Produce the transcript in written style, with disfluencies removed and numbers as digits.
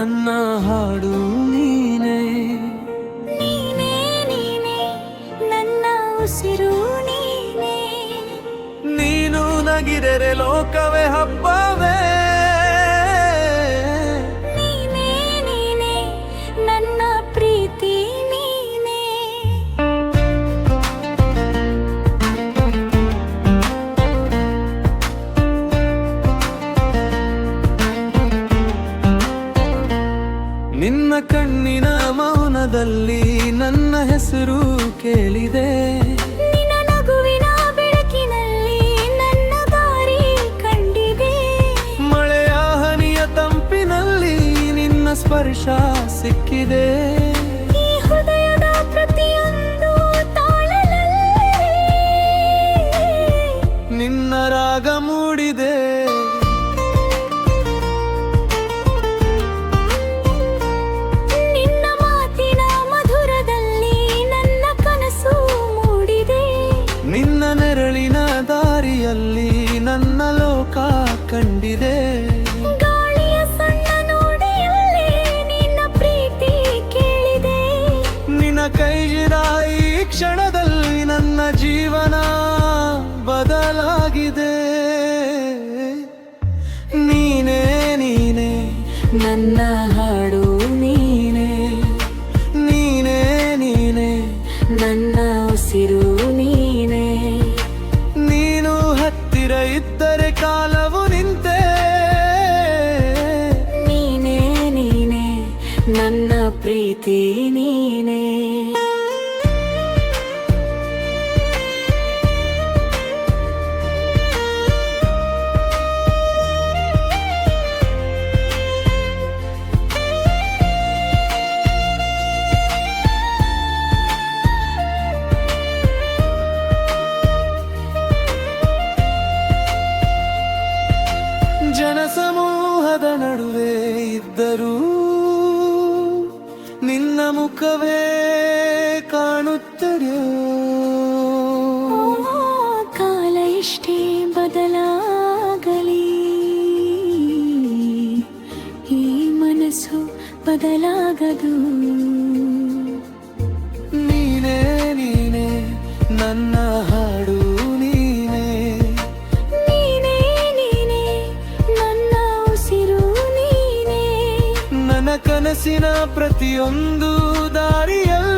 ನನ್ನ ಹಾಡು ನೀನೇ, ನೀನೇ ನೀನೇ ನನ್ನ ಉಸಿರು ನೀನೇ. ನೀನು ನಗಿದರೆ ಲೋಕವೇ ಹಬ್ಬವೇ. ನೀನೇ ನೀನೇ ನನ್ನ ಪ್ರೀತಿ ನೀನೇ. ನಿನ್ನ ಕಣ್ಣಿನ ಮೌನದಲ್ಲಿ ನನ್ನ ಹೆಸರು ಕೇಳಿದೆ. ನಿನ್ನ ನಗುವಿನ ಬೆಳಕಿನಲ್ಲಿ ನನ್ನ ದಾರಿ ಕಂಡಿದೆ. ಮಳೆಯ ಹನಿಯ ತಂಪಿನಲ್ಲಿ ನಿನ್ನ ಸ್ಪರ್ಶ ಸಿಕ್ಕಿದೆ. ಈ ಹೃದಯದ ಪ್ರತಿಯೊಂದು ತಾಳಲಲ್ಲಿ ನಿನ್ನ ರಾಗ ಮೂಡಿದೆ. ನಿನ್ನ ಮಾತಿನ ಮಧುರದಲ್ಲಿ ನನ್ನ ಕನಸು ಮೂಡಿದೆ. ನಿನ್ನ ನೆರಳಿನ ದಾರಿಯಲ್ಲಿ ನನ್ನ ಲೋಕ ಕಂಡಿದೆ. ಗಾಳಿಯ ಸಣ್ಣ ನೋಡಿಯಲ್ಲಿ ನಿನ್ನ ಪ್ರೀತಿ ಕೇಳಿದೆ. ನಿನ್ನ ಕೈಗಿನ ಈ ಕ್ಷಣದಲ್ಲಿ ನನ್ನ ಜೀವನ ಬದಲಾಗಿದೆ. ನೀನೇ ನೀನೇ ನನ್ನ ಹಾಡು ನೀನೇ, ನೀನೇ ನೀನೇ ನನ್ನ ಉಸಿರು ನೀನೇ. ನೀನು ಹತ್ತಿರ ಇದ್ದರೆ ಕಾಲವು ನಿಂತೆ. ನೀನೇ ನೀನೇ ನನ್ನ ಪ್ರೀತಿ ನೀನೇ. ಜನಸಮೂಹದ ನಡುವೆ ಇದ್ದರೂ ನಿನ್ನ ಮುಖವೇ ಕಾಣುತ್ತದೆ. ಕಾಲ ಎಷ್ಟೇ ಬದಲಾಗಲಿ ಈ ಮನಸ್ಸು ಬದಲಾಗದು. ನೀನೇ ನೀನೇ ನನ್ನ ಹಾಡು ನೀನೇ, ನೀನೇ ನೀನೇ ನನ್ನ ಉಸಿರು ನೀನೇ. ನನ್ನ ಕನಸಿನ ಪ್ರತಿಯೊಂದು ದಾರಿಯಲ್ಲಿ